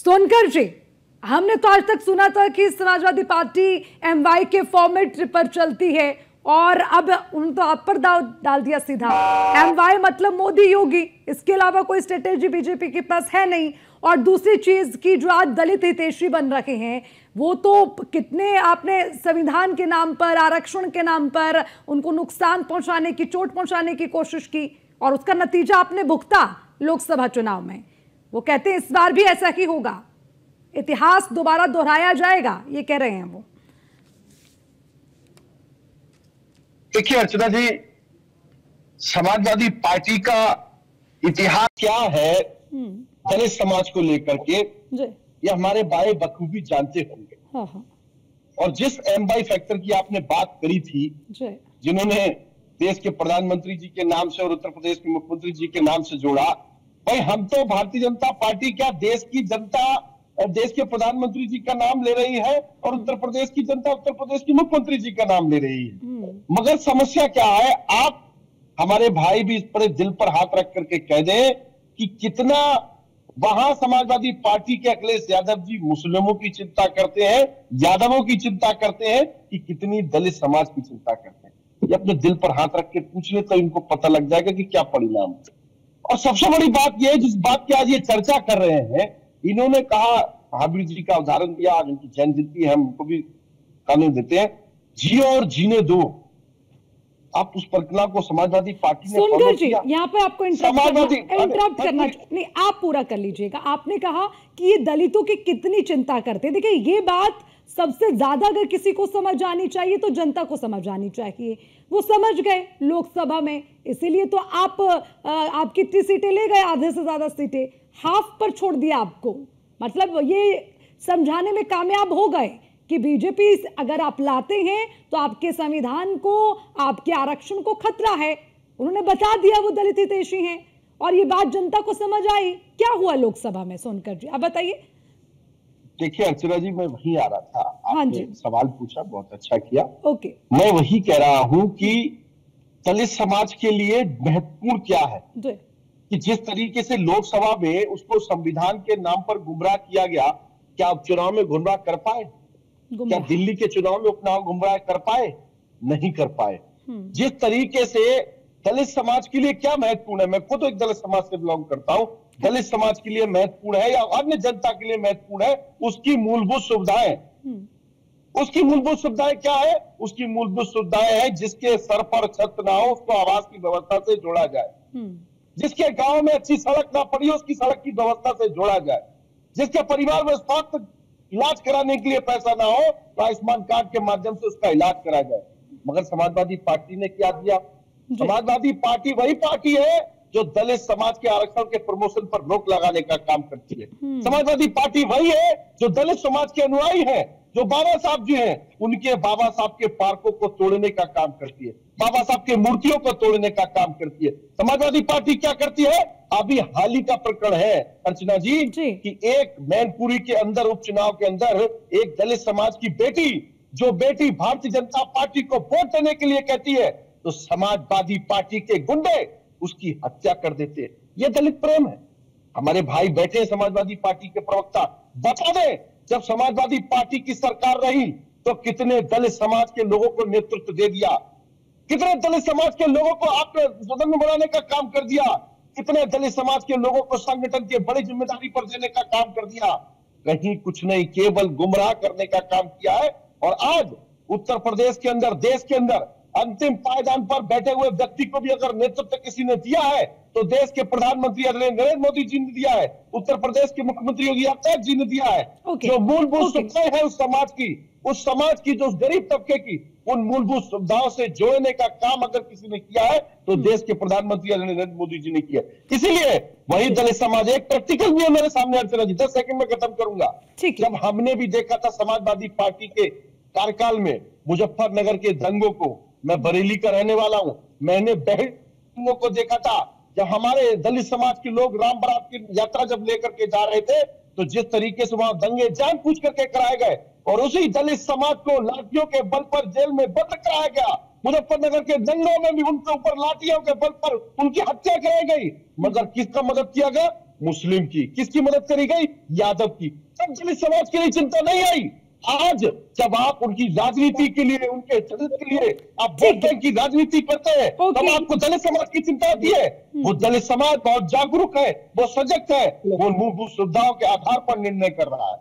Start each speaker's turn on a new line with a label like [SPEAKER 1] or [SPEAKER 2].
[SPEAKER 1] सोनकर जी, हमने तो आज तक सुना था कि समाजवादी पार्टी एमवाई के फॉर्मेट पर चलती है और अब उन्होंने तो आप पर दाव डाल दिया सीधा। एमवाई मतलब मोदी योगी, इसके अलावा कोई स्ट्रेटेजी बीजेपी के पास है नहीं। और दूसरी चीज की जो आज दलित हितैषी बन रखे हैं वो तो कितने आपने संविधान के नाम पर, आरक्षण के नाम पर उनको नुकसान पहुंचाने की, चोट पहुंचाने की कोशिश की और उसका नतीजा आपने भुगता लोकसभा चुनाव में। वो कहते हैं इस बार भी ऐसा ही होगा, इतिहास दोबारा दोहराया जाएगा, ये कह रहे हैं वो।
[SPEAKER 2] देखिए अर्चना जी, समाजवादी पार्टी का इतिहास क्या है दलित समाज को लेकर के ये हमारे भाई बखूबी जानते होंगे।
[SPEAKER 1] हाँ।
[SPEAKER 2] और जिस एमवाई फैक्टर की आपने बात करी थी, जिन्होंने देश के प्रधानमंत्री जी के नाम से और उत्तर प्रदेश के मुख्यमंत्री जी के नाम से जोड़ा, भाई हम तो भारतीय जनता पार्टी क्या देश की जनता और देश के प्रधानमंत्री जी का नाम ले रही है और उत्तर प्रदेश की जनता उत्तर प्रदेश के मुख्यमंत्री जी का नाम ले रही है। मगर समस्या क्या है, आप हमारे भाई भी इस पर दिल पर हाथ रख करके कह दें कि कितना वहां समाजवादी पार्टी के अखिलेश यादव जी मुस्लिमों की चिंता करते हैं, यादवों की चिंता करते हैं कि कितनी दलित समाज की चिंता करते हैं। ये अपने दिल पर हाथ रख के पूछ ले तो इनको पता लग जाएगा कि क्या परिणाम है। और सबसे बड़ी बात यह है, जिस बात की आज ये चर्चा कर रहे हैं, इन्होंने कहा, महावीर जी का उदाहरण दिया, आज उनकी जैन जयंती है, हम उनको भी कानून देते हैं, जियो और जीने दो। आप उस परिकल्पना को समाजवादी पार्टी ने
[SPEAKER 1] सोनकर जी, यहाँ पे आपको इंटरप्ट करना नहीं, आप पूरा कर लीजिएगा। आपने कहा कि ये दलितों की कितनी चिंता करते हैं। देखिए, ये बात सबसे ज्यादा अगर किसी को समझ आनी चाहिए तो जनता को समझ आनी चाहिए। वो समझ गए लोकसभा में, इसीलिए तो आप कितनी सीटें ले गए, आधे से ज्यादा सीटें हाफ पर छोड़ दिया आपको। मतलब ये समझाने में कामयाब हो गए कि बीजेपी अगर आप लाते हैं तो आपके संविधान को, आपके आरक्षण को खतरा है। उन्होंने बता दिया वो दलित हितैषी हैं और ये बात जनता को समझ आई। क्या हुआ लोकसभा में सोनकर जी, आप बताइए।
[SPEAKER 2] देखिए अर्चना जी, मैं वही आ रहा था, आपने सवाल पूछा, बहुत अच्छा किया।
[SPEAKER 1] ओके,
[SPEAKER 2] मैं वही कह रहा हूं कि दलित समाज के लिए महत्वपूर्ण क्या है कि जिस तरीके से लोकसभा में उसको संविधान के नाम पर गुमराह किया गया, क्या आप चुनाव में गुमराह कर पाए? क्या दिल्ली के चुनाव में उपचुनाव गुमराह कर पाए? नहीं कर पाए। जिस तरीके से दलित समाज के लिए क्या महत्वपूर्ण है, मैं खुद एक दलित समाज से बिलोंग करता हूं, दलित समाज के लिए महत्वपूर्ण है या अन्य जनता के लिए महत्वपूर्ण है, उसकी मूलभूत सुविधाएं। उसकी मूलभूत सुविधाएं क्या है? उसकी मूलभूत सुविधाएं है जिसके सर पर छत ना हो उसको आवास की व्यवस्था से जोड़ा जाए, जिसके गांव में अच्छी सड़क ना पड़ी हो उसकी सड़क की व्यवस्था से जोड़ा जाए, जिसके परिवार में स्वास्थ्य इलाज कराने के लिए पैसा ना हो तो आयुष्मान कार्ड के माध्यम से उसका इलाज करा जाए। मगर समाजवादी पार्टी ने क्या दिया? समाजवादी पार्टी वही पार्टी है जो दलित समाज के आरक्षण के प्रमोशन पर रोक लगाने का काम करती है। समाजवादी पार्टी वही है जो दलित समाज के अनुयायी है, जो बाबा साहब जी हैं उनके बाबा साहब के पार्कों को तोड़ने का काम करती है, बाबा साहब के मूर्तियों को तोड़ने का काम करती है। समाजवादी पार्टी क्या करती है? अभी हाल ही का प्रकरण है अर्चना जी कि एक मैनपुरी के अंदर उपचुनाव के अंदर एक दलित समाज की बेटी, जो बेटी भारतीय जनता पार्टी को वोट देने के लिए कहती है, तो समाजवादी पार्टी के गुंडे उसकी हत्या कर देते हैं। यह दलित प्रेम है। हमारे भाई बैठे हैं समाजवादी पार्टी के प्रवक्ता, बता दें जब समाजवादी पार्टी की सरकार रही तो कितने दलित समाज के लोगों को नेतृत्व दे दिया, कितने दलित समाज के लोगों को आपने सदन में बनाने का काम कर दिया, कितने दलित समाज के लोगों को संगठन के बड़ी जिम्मेदारी पर देने का काम कर दिया। कहीं कुछ नहीं, केवल गुमराह करने का काम किया है। और आज उत्तर प्रदेश के अंदर, देश के अंदर अंतिम पायदान पर बैठे हुए व्यक्ति को भी अगर नेतृत्व किसी ने दिया है तो देश के प्रधानमंत्री नरेंद्र मोदी जी ने दिया है, उत्तर प्रदेश के मुख्यमंत्री योगी आदित्यनाथ जी ने दिया है। जो मूलभूत सुविधाएं हैं उस समाज की जो गरीब तबके की, उन मूलभूत सुविधाओं से जोड़ने का काम अगर किसी ने किया है तो देश के प्रधानमंत्री नरेंद्र मोदी जी ने किया। इसीलिए वही दलित समाज, एक प्रैक्टिकल भी है मेरे सामने अर्चना जी, 10 सेकंड में खत्म करूंगा। जब हमने भी देखा था समाजवादी पार्टी के कार्यकाल में मुजफ्फरनगर के दंगों को, मैं बरेली का रहने वाला हूं, मैंने दंगों को देखा था। जब हमारे दलित समाज के लोग राम बारात की यात्रा जब लेकर के जा रहे थे तो जिस तरीके से वहां दंगे जान पूछ करके कराए गए और उसी दलित समाज को लाठियों के बल पर जेल में बंद कराया गया। मुजफ्फरनगर के दंगों में भी उनके ऊपर लाठियों के बल पर उनकी हत्या कराई गई। मगर किसका मदद किया गया? मुस्लिम की, किसकी मदद करी गई? यादव की। तब दलित समाज के लिए चिंता नहीं आई। आज जब आप उनकी राजनीति के लिए, उनके चरित्र के लिए आप वोट बैंक की राजनीति करते हैं, तब आपको दलित समाज की चिंता होती है। वो दलित समाज बहुत जागरूक है, वो सजग है, वो मूलभूत सुविधाओं के आधार पर निर्णय कर रहा है।